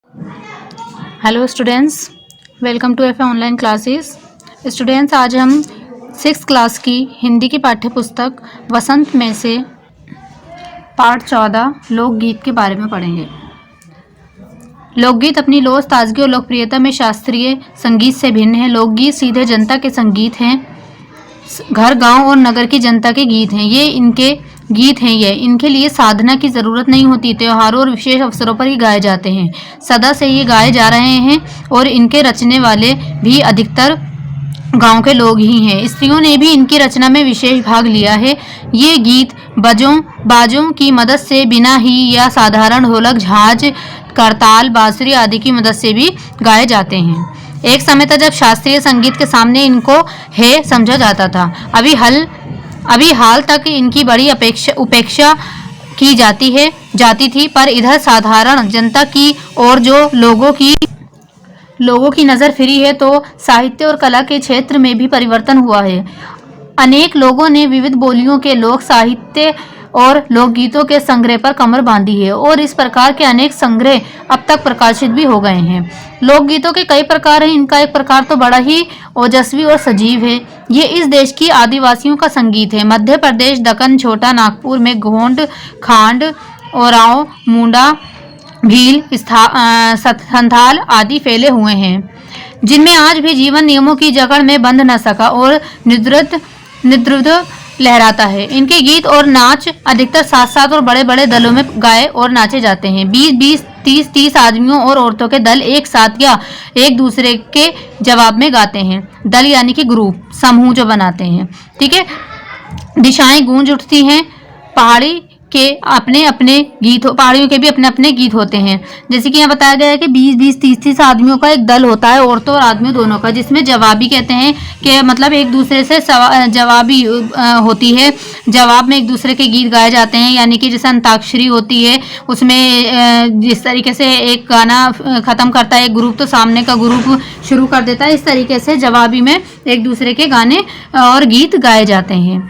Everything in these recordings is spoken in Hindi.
Hello students, welcome to F online classes. Students, आज हम 6th क्लास की हिंदी की पाठ्य पुस्तक वसंत में से पाठ 14 लोकगीत के बारे में पढ़ेंगे। लोकगीत अपनी लोच, ताजगी और लोकप्रियता में शास्त्रीय संगीत से भिन्न है। लोकगीत सीधे जनता के संगीत हैं, घर गांव और नगर की जनता के गीत हैं। ये इनके लिए साधना की ज़रूरत नहीं होती। त्योहारों और विशेष अवसरों पर ही गाए जाते हैं। सदा से ये गाए जा रहे हैं और इनके रचने वाले भी अधिकतर गांव के लोग ही हैं। स्त्रियों ने भी इनकी रचना में विशेष भाग लिया है। ये गीत बाजों की मदद से बिना ही या साधारण ढोलक, झांझ, करताल, बांसुरी आदि की मदद से भी गाए जाते हैं। एक समय था जब शास्त्रीय संगीत के सामने इनको है समझा जाता था। अभी हाल तक इनकी बड़ी उपेक्षा की जाती थी, पर इधर साधारण जनता की और जो लोगों की नज़र फिरी है तो साहित्य और कला के क्षेत्र में भी परिवर्तन हुआ है। अनेक लोगों ने विविध बोलियों के लोक साहित्य और लोकगीतों के संग्रह पर कमर बांधी है और इस प्रकार के अनेक संग्रह अब तक प्रकाशित भी हो गए हैं। लोकगीतों के कई प्रकार हैं। इनका एक प्रकार तो बड़ा ही ओजस्वी और सजीव है। ये इस देश की आदिवासियों का संगीत है। मध्य प्रदेश, दक्कन, छोटा नागपुर में गोंड, खांड, ओरांव, मुंडा, भील, संथाल आदि फैले हुए हैं, जिनमें आज भी जीवन नियमों की जकड़ में बंध न सका और निद्रुद्ध लहराता है। इनके गीत और नाच अधिकतर साथ और बड़े बड़े दलों में गाए और नाचे जाते हैं। 20-20, 30-30 आदमियों और औरतों के दल एक साथ या एक दूसरे के जवाब में गाते हैं। दल यानी कि ग्रुप, समूह जो बनाते हैं। ठीक है। दिशाएं गूंज उठती हैं। पहाड़ियों के भी अपने अपने गीत होते हैं। जैसे कि यहाँ बताया गया है कि 20-20, 30-30 आदमियों का एक दल होता है, औरतों और आदमियों दोनों का, जिसमें जवाबी कहते हैं कि मतलब एक दूसरे से जवाबी होती है। जवाब में एक दूसरे के गीत गाए जाते हैं, यानी कि जैसे अंताक्षरी होती है, उसमें जिस तरीके से एक गाना खत्म करता है एक ग्रुप तो सामने का ग्रुप शुरू कर देता है। इस तरीके से जवाबी में एक दूसरे के गाने और गीत गाए जाते हैं।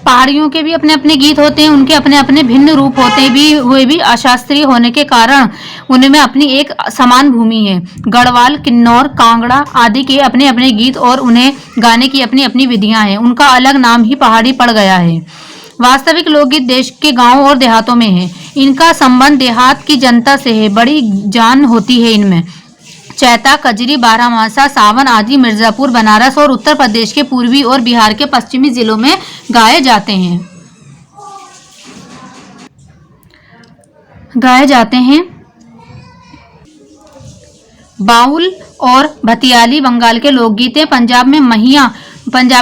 पहाड़ियों के भी अपने अपने गीत होते हैं। उनके अपने अपने भिन्न रूप होते हुए भी अशास्त्रीय होने के कारण उनमें अपनी एक समान भूमि है। गढ़वाल, किन्नौर, कांगड़ा आदि के अपने अपने गीत और उन्हें गाने की अपनी अपनी विधियां हैं। उनका अलग नाम ही पहाड़ी पड़ गया है। वास्तविक लोकगीत देश के गांवों और देहातों में है। इनका संबंध देहात की जनता से है। बड़ी जान होती है इनमें। चैता, कजरी, बारहमासा, सावन आदि मिर्जापुर, बनारस और उत्तर प्रदेश के पूर्वी और बिहार के पश्चिमी जिलों में गाए जाते हैं। बाउल और भतियाली बंगाल के लोकगीत हैं। पंजाब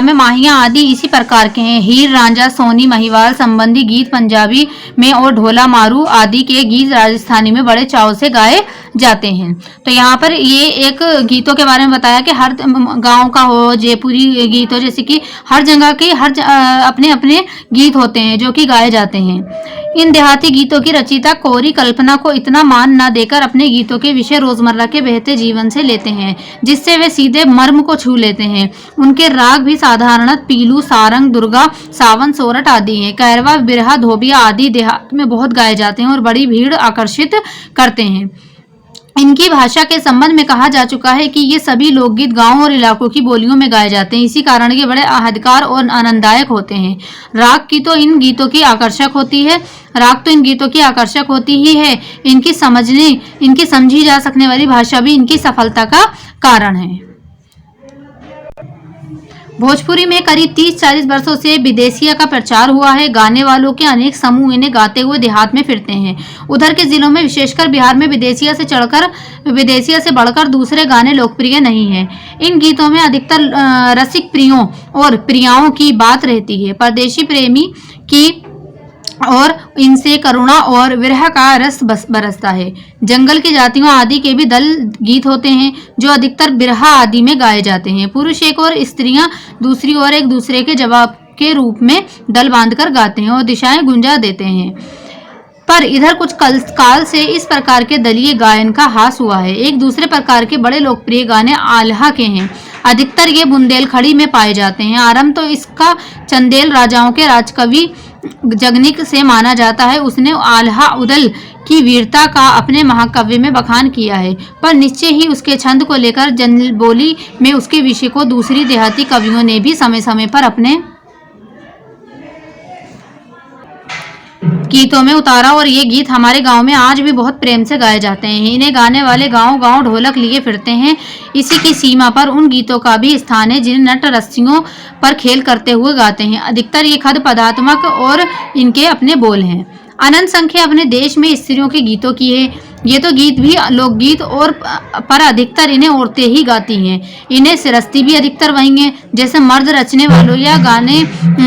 में माहिया आदि इसी प्रकार के हैं। हीर रांझा, सोनी, महिवाल संबंधी गीत पंजाबी में और ढोला मारू आदि के गीत राजस्थानी में बड़े चाव से गाए जाते हैं। तो यहाँ पर ये एक गीतों के बारे में बताया कि हर गांव का हो, जयपुरी गीत हो, जैसे कि हर जगह के अपने अपने गीत होते हैं जो कि गाए जाते हैं। इन देहाती गीतों की रचयिता कोरी कल्पना को इतना मान न देकर अपने गीतों के विषय रोजमर्रा के बहते जीवन से लेते हैं, जिससे वे सीधे मर्म को छू लेते हैं। उनके राग भी साधारणत पीलू, सारंग, दुर्गा, सावन, सोरठ आदि हैं। कैरवा, बिरहा, धोबिया आदि देहात में बहुत गाए जाते हैं और बड़ी भीड़ आकर्षित करते हैं। इनकी भाषा के संबंध में कहा जा चुका है कि ये सभी लोकगीत गांव और इलाकों की बोलियों में गाए जाते हैं। इसी कारण ये बड़े आहतकार और आनंददायक होते हैं। राग तो इन गीतों की आकर्षक होती ही है। इनकी समझी जा सकने वाली भाषा भी इनकी सफलता का कारण है। भोजपुरी में करीब 30-40 वर्षों से विदेशिया का प्रचार हुआ है। गाने वालों के अनेक समूह इन्हें गाते हुए देहात में फिरते हैं। उधर के जिलों में, विशेषकर बिहार में, विदेशिया से बढ़कर दूसरे गाने लोकप्रिय नहीं हैं। इन गीतों में अधिकतर रसिक प्रियों और प्रियाओं की बात रहती है। परदेशी प्रेमी की और इनसे करुणा और विरह का रस बरसता है। जंगल की जातियों आदि के भी दल गीत होते हैं जो अधिकतर बिरहा आदि में गाए जाते हैं। पुरुष एक और स्त्रियां दूसरी ओर एक दूसरे के जवाब के रूप में दल बांधकर गाते हैं और दिशाएं गुंजा देते हैं। पर इधर कुछ काल से इस प्रकार के दलीय गायन का हास हुआ है। एक दूसरे प्रकार के बड़े लोकप्रिय गाने आल्हा के हैं। अधिकतर ये बुंदेलखंडी में पाए जाते हैं। आरंभ तो इसका चंदेल राजाओं के राजकवि जगनिक से माना जाता है, उसने आल्हा उदल की वीरता का अपने महाकाव्य में बखान किया है, पर निश्चय ही उसके छंद को लेकर जनबोली में उसके विषय को दूसरी देहाती कवियों ने भी समय समय पर अपने गीतों में उतारा और ये गीत हमारे गांव में आज भी बहुत प्रेम से गाए जाते हैं। इन्हें गाने वाले गांव-गांव ढोलक लिए फिरते हैं। इसी की सीमा पर उन गीतों का भी स्थान है जिन्हें नट रस्सियों पर खेल करते हुए गाते हैं। अधिकतर ये खद पदात्मक और इनके अपने बोल हैं। अनंत संख्या अपने देश में स्त्रियों के गीतों की है। ये तो गीत भी लोकगीत और पर अधिकतर इन्हें औरतें ही गाती हैं। इन्हें सिरस्ती भी अधिकतर वही है। जैसे मर्द रचने वालों या गाने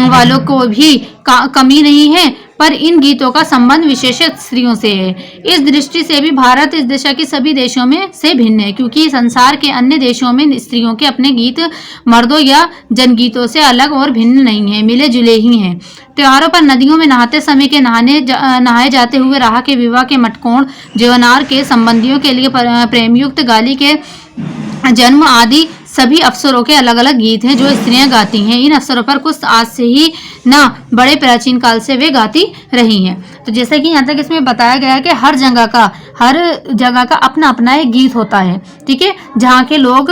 वालों को भी कमी नहीं है, पर इन गीतों का संबंध विशेषत स्त्रियों से है। इस दृष्टि से भी भारत इस दिशा के सभी देशों में से भिन्न है, क्योंकि संसार के अन्य देशों में स्त्रियों के अपने गीत मर्दों या जनगीतों से अलग और भिन्न नहीं है, मिले जुले ही हैं। त्योहारों पर नदियों में नहाते समय के नहाए जाते हुए राह के विवाह के मटकोण, जीवनार के संबंधियों के लिए प्रेमयुक्त गाली के जन्म आदि सभी अवसरों के अलग अलग गीत हैं जो स्त्रियां गाती हैं। इन अवसरों पर कुछ आज से ही ना बड़े प्राचीन काल से वे गाती रही हैं। तो जैसे कि यहाँ तक इसमें बताया गया है कि हर जगह का अपना अपना एक गीत होता है, ठीक है, जहाँ के लोग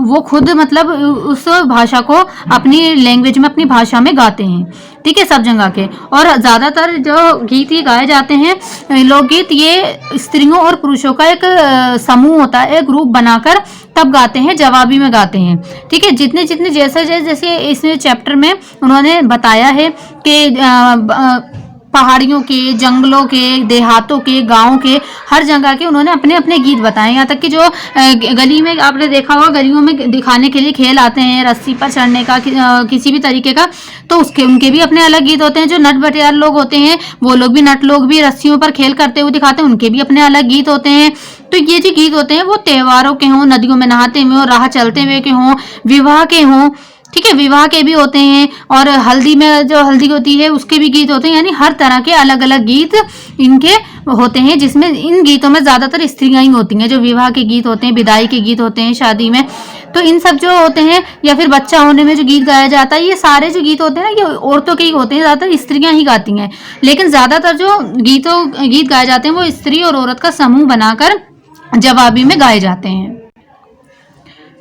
वो खुद मतलब उस भाषा को अपनी लैंग्वेज में, अपनी भाषा में गाते हैं, ठीक है, सब जगह के। और ज़्यादातर जो गीत ये गाए जाते हैं लोकगीत, ये स्त्रियों और पुरुषों का एक समूह होता है, एक ग्रुप बनाकर तब गाते हैं, जवाबी में गाते हैं, ठीक है। जितने जैसे इस चैप्टर में उन्होंने बताया है कि पहाड़ियों के, जंगलों के, देहातों के, गाँव के, हर जगह के उन्होंने अपने अपने गीत बताए। यहाँ तक कि जो गली में आपने देखा होगा, गलियों में दिखाने के लिए खेल आते हैं, रस्सी पर चढ़ने का, किसी भी तरीके का, तो उनके भी अपने अलग गीत होते हैं। जो नट बटियार लोग होते हैं, वो लोग भी, नट लोग भी रस्सियों पर खेल करते हुए दिखाते हैं, उनके भी अपने अलग गीत होते हैं। तो ये जो गीत होते हैं वो त्योहारों के हों, नदियों में नहाते हुए और राह चलते हुए के हों, विवाह के हों, ठीक है, विवाह के भी होते हैं, और हल्दी में जो हल्दी होती है उसके भी गीत होते हैं। यानी हर तरह के अलग अलग गीत इनके होते हैं, जिसमें इन गीतों में ज्यादातर स्त्रियां ही होती हैं। जो विवाह के गीत होते हैं, विदाई के गीत होते हैं, शादी में, तो इन सब जो होते हैं, या फिर बच्चा होने में जो गीत गाया जाता है, ये सारे जो गीत होते हैं ना, ये औरतों के ही होते हैं, ज्यादातर स्त्रियां ही गाती हैं। लेकिन ज्यादातर जो गीत गाए जाते हैं वो स्त्री और औरत का समूह बनाकर जवाबी में गाए जाते हैं।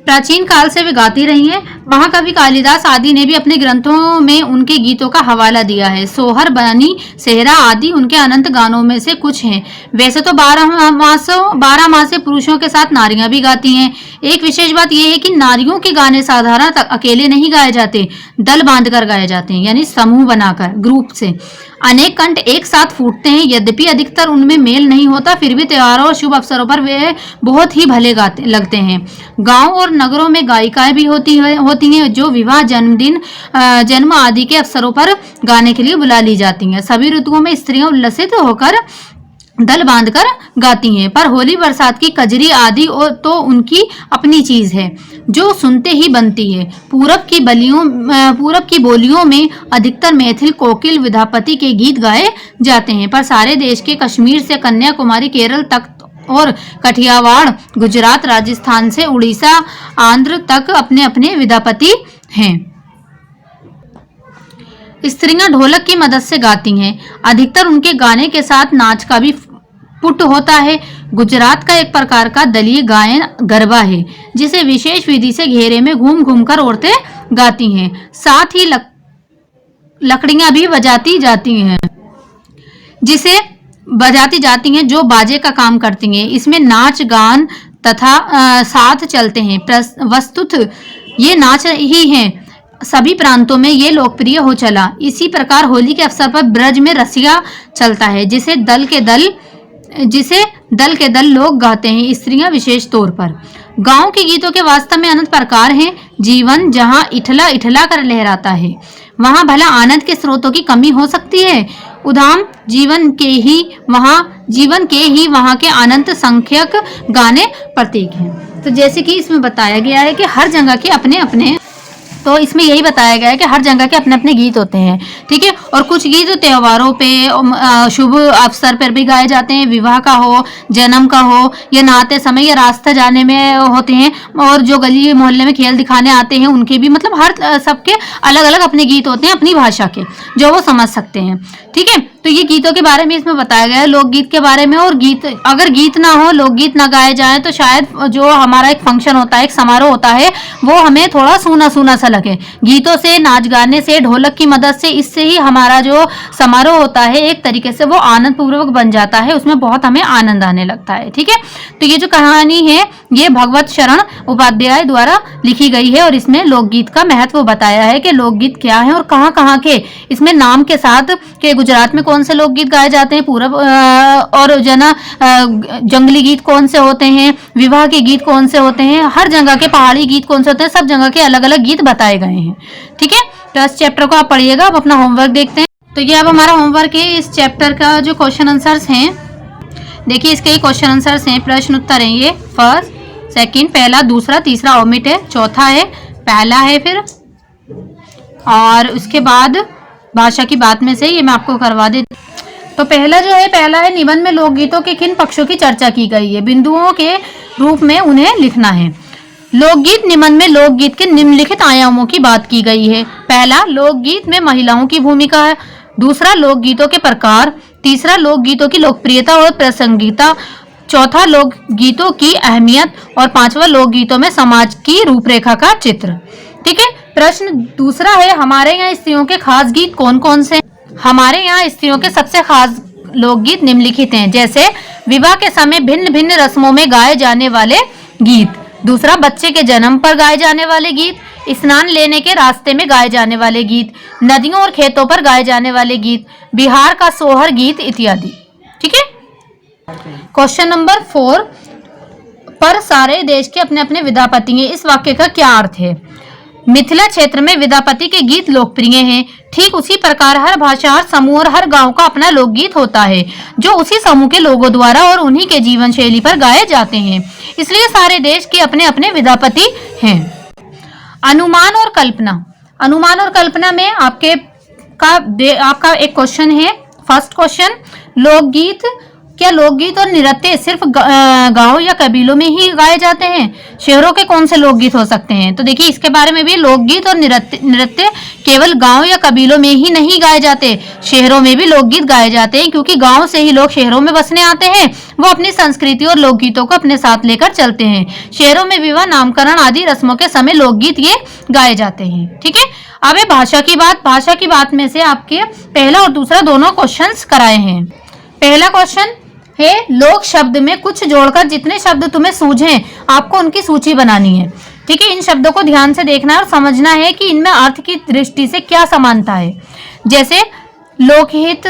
प्राचीन काल से वे गाती रही हैं। महाकवि कालिदास आदि ने भी अपने ग्रंथों में उनके गीतों का हवाला दिया है। सोहर, बनी, सेहरा आदि उनके अनंत गानों में से कुछ हैं। वैसे तो 12 मासे पुरुषों के साथ नारियां भी गाती हैं। एक विशेष बात यह है कि नारियों के गाने साधारण अकेले नहीं गाए जाते, दल बांधकर गाए जाते हैं, यानी समूह बनाकर, ग्रुप से। अनेक कंठ एक साथ फूटते हैं। यद्यपि अधिकतर उनमें मेल नहीं होता, फिर भी त्योहारों और शुभ अवसरों पर वे बहुत ही भले लगते हैं। गांव और नगरों में गायिकाएं भी होती हैं जो विवाह, जन्मदिन, जन्म आदि के अवसरों पर गाने के लिए बुला ली जाती हैं। सभी ऋतुओं में स्त्रियां उल्लसित होकर दल बांधकर गाती हैं, पर होली, बरसात की कजरी आदि तो उनकी अपनी चीज है जो सुनते ही बनती है। पूरब की बोलियों में अधिकतर मैथिल, कोकिल, विद्यापति के गीत गाए जाते हैं, पर सारे देश के कश्मीर से कन्याकुमारी, केरल तक और कठियावाड़, गुजरात, राजस्थान से उड़ीसा, आंध्र तक अपने अपने विद्यापति हैं। स्त्रियां ढोलक की मदद से गाती हैं। अधिकतर उनके गाने के साथ नाच का भी पुट होता है। गुजरात का एक प्रकार का दलीय गायन गरबा है, जिसे विशेष विधि से घेरे में घूम घूम कर औरतें गाती हैं। साथ ही लकड़ियां भी बजाती जाती हैं, जो बाजे का काम करती हैं। इसमें नाच, गान तथा साथ चलते हैं। वस्तुत ये नाच ही हैं। सभी प्रांतों में ये लोकप्रिय हो चला। इसी प्रकार होली के अवसर पर ब्रज में रसिया चलता है, जिसे दल के दल लोग गाते हैं, स्त्रियां विशेष तौर पर। गांव के गीतों के वास्तव में अनंत प्रकार हैं। जीवन जहां इठला इठला कर लहराता है, वहां भला आनंद के स्रोतों की कमी हो सकती है? उधाम जीवन के ही वहां के अनंत संख्यक गाने प्रतीक हैं। तो जैसे कि इसमें बताया गया है कि हर जगह के अपने अपने तो इसमें यही बताया गया है कि हर जगह के अपने अपने गीत होते हैं, ठीक है। और कुछ गीत त्योहारों पे, शुभ अवसर पर भी गाए जाते हैं, विवाह का हो, जन्म का हो, या नहाते समय या रास्ता जाने में होते हैं, और जो गली मोहल्ले में खेल दिखाने आते हैं उनके भी, मतलब हर सबके अलग अलग अपने गीत होते हैं अपनी भाषा के, जो वो समझ सकते हैं, ठीक है। तो ये गीतों के बारे में इसमें बताया गया है, लोकगीत के बारे में। और गीत, अगर गीत ना हो, लोकगीत ना गाए जाए, तो शायद जो हमारा एक फंक्शन होता है, एक समारोह होता है, वो हमें थोड़ा सूना सूना सा लगे। गीतों से, नाच गाने से, ढोलक की मदद से, इससे ही हमारा जो समारोह होता है एक तरीके से वो आनंद पूर्वक बन जाता है, उसमें बहुत हमें आनंद आने लगता है, ठीक है। तो ये जो कहानी है ये भगवत शरण उपाध्याय द्वारा लिखी गई है, और इसमें लोकगीत का महत्व बताया है कि लोकगीत क्या है और कहाँ कहाँ के, इसमें नाम के साथ के गुजरात में कौन से लोकगीत गाए जाते हैं, पूरब और जंगली गीत कौन से होते हैं, विवाह के गीत कौन से होते हैं, हर जगह के पहाड़ी गीत कौन से होते हैं, सब जगह के अलग अलग गीत बताए गए हैं, ठीक है। तो इस चैप्टर को आप पढ़िएगा। अब अपना होमवर्क देखते हैं। तो ये अब हमारा होमवर्क है, इस चैप्टर का जो क्वेश्चन आंसर्स हैं, देखिए इसके क्वेश्चन आंसर्स हैं, प्रश्न उत्तर हैं ये, फर्स्ट, सेकंड, पहला, दूसरा, तीसरा ओमिट है, चौथा है, पहला है, फिर और उसके बाद भाषा की बात में से ये मैं आपको करवा देती। तो पहला जो है, पहला है, निबंध में लोकगीतों के किन पक्षों की चर्चा की गई है, बिंदुओं के रूप में उन्हें लिखना है। लोकगीत निबंध में लोकगीत के निम्नलिखित आयामों की बात की गई है। पहला, लोकगीत में महिलाओं की भूमिका है। दूसरा, लोकगीतों के प्रकार। तीसरा, लोकगीतों की लोकप्रियता और प्रासंगिकता। चौथा, लोकगीतों की अहमियत। और पांचवा, लोकगीतों में समाज की रूपरेखा का चित्र, ठीक है। प्रश्न दूसरा है, हमारे यहाँ स्त्रियों के खास गीत कौन कौन से? हमारे यहाँ स्त्रियों के सबसे खास लोकगीत निम्नलिखित हैं, जैसे विवाह के समय भिन्न भिन्न रस्मों में गाए जाने वाले गीत। दूसरा, बच्चे के जन्म पर गाए जाने वाले गीत। स्नान लेने के रास्ते में गाए जाने वाले गीत। नदियों और खेतों पर गाए जाने वाले गीत। बिहार का सोहर गीत इत्यादि, ठीक है। क्वेश्चन नंबर 4, पर सारे देश के अपने अपने विद्यापति हैं, इस वाक्य का क्या अर्थ है? मिथिला क्षेत्र में विद्यापति के गीत लोकप्रिय हैं। ठीक उसी प्रकार हर भाषा, हर समूह और हर गांव का अपना लोकगीत होता है, जो उसी समूह के लोगों द्वारा और उन्हीं के जीवन शैली पर गाए जाते हैं। इसलिए सारे देश के अपने अपने विद्यापति हैं। अनुमान और कल्पना। अनुमान और कल्पना में आपका एक क्वेश्चन है। फर्स्ट क्वेश्चन, लोकगीत, क्या लोकगीत और नृत्य सिर्फ गांव या कबीलों में ही गाए जाते हैं? शहरों के कौन से लोकगीत हो सकते हैं? तो देखिए इसके बारे में भी, लोकगीत और नृत्य केवल गांव या कबीलों में ही नहीं गाए जाते, शहरों में भी लोकगीत गाए जाते हैं, क्योंकि गांव से ही लोग शहरों में बसने आते हैं। वो अपनी संस्कृति और लोकगीतों को अपने साथ लेकर चलते हैं। शहरों में विवाह, नामकरण आदि रस्मों के समय लोकगीत ये गाए जाते हैं, ठीक है। अब है भाषा की बात। भाषा की बात में से आपके पहला और दूसरा दोनों क्वेश्चंस कराए हैं। पहला क्वेश्चन है, लोक शब्द में कुछ जोड़कर जितने शब्द तुम्हें सूझें आपको उनकी सूची बनानी है, ठीक है। इन शब्दों को ध्यान से देखना है और समझना है कि इनमें अर्थ की दृष्टि से क्या समानता है। जैसे लोकहित,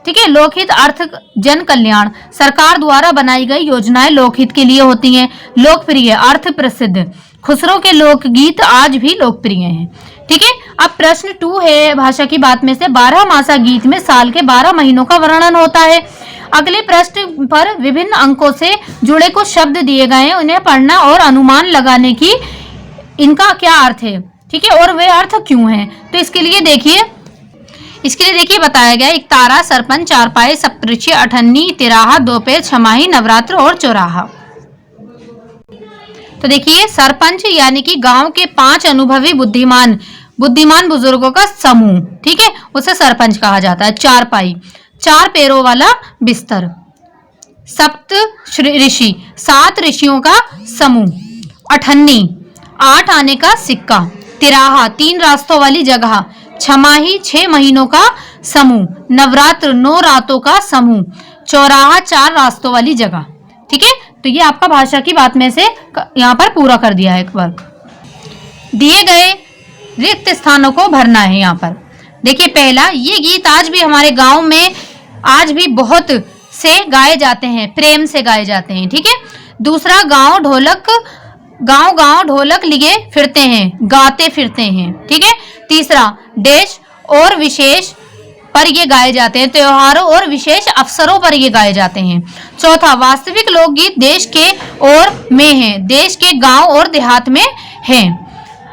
ठीक है, लोकहित अर्थ जन कल्याण, सरकार द्वारा बनाई गई योजनाएं लोकहित के लिए होती हैं। लोकप्रिय अर्थ प्रसिद्ध, खुसरो के लोकगीत आज भी लोकप्रिय हैं, ठीक है। अब प्रश्न 2 है, भाषा की बात में से 12 मासा गीत में साल के 12 महीनों का वर्णन होता है। अगले प्रश्न पर विभिन्न अंकों से जुड़े कुछ शब्द दिए गए हैं, उन्हें पढ़ना और अनुमान लगाने की इनका क्या अर्थ है, ठीक है, और वे अर्थ क्यों हैं। तो इसके लिए देखिए बताया गया, एक तारा, सरपंच, चारपाई, सप्तऋषि, अठन्नी, तिराहा, दोपहर, छमाही, नवरात्र और चौराहा। तो देखिए, सरपंच यानी कि गांव के 5 अनुभवी बुद्धिमान बुजुर्गों का समूह, ठीक है, उसे सरपंच कहा जाता है। चारपाई, 4 पैरों वाला बिस्तर। सप्त ऋषि, 7 ऋषियों का समूह। अठन्नी, 8 आने का सिक्का। तिराहा, 3 रास्तों वाली जगह। छमाही, 6 महीनों का समूह। नवरात्र, 9 रातों का समूह। चौराहा, 4 रास्तों वाली जगह, ठीक है। तो ये आपका भाषा की बात में से यहाँ पर पूरा कर दिया है एक वर्ग। दिए गए रिक्त स्थानों को भरना है। यहाँ पर देखिए, पहला, ये गीत आज भी हमारे गांव में आज भी बहुत से गाए जाते हैं, प्रेम से गाए जाते हैं, ठीक है। दूसरा, गांव ढोलक लिए फिरते हैं, गाते फिरते हैं, ठीक है। तीसरा, देश और विशेष पर ये गाए जाते हैं, त्योहारों और विशेष अवसरों पर ये गाए जाते हैं। चौथा, वास्तविक लोकगीत देश के और में हैं, देश के गांव और देहात में हैं।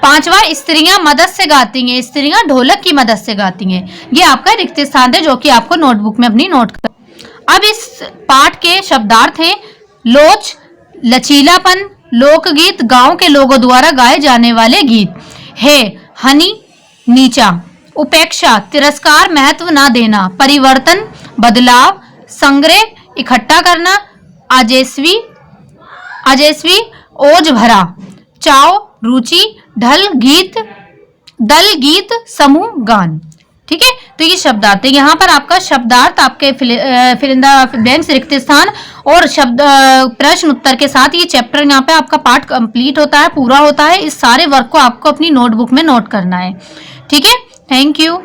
पांचवा, स्त्रियां मदद से गाती हैं, स्त्रियां ढोलक की मदद से गाती हैं। ये आपका रिक्त स्थान है जो कि आपको नोटबुक में अपनी नोट कर। अब इस पाठ के शब्दार्थ हैं लोच, लचीलापन, लोकगीत, गांव के लोगों द्वारा गाए जाने वाले गीत। है हनी, नीचा, उपेक्षा, तिरस्कार, महत्व ना देना, परिवर्तन, बदलाव, संग्रह, इकट्ठा करना, अजेस्वी, ओज भरा, चाव, रुचि, ढल, गीत, दल, गीत, समूह, गान। ठीक है, तो ये शब्दार्थ है। यहाँ पर आपका शब्दार्थ आपके फिल इन द ब्लैंक्स रिक्त स्थान और शब्द प्रश्न उत्तर के साथ ये चैप्टर यहाँ पे आपका पाठ कंप्लीट होता है, पूरा होता है। इस सारे वर्क को आपको अपनी नोटबुक में नोट करना है। ठीक है, थैंक यू।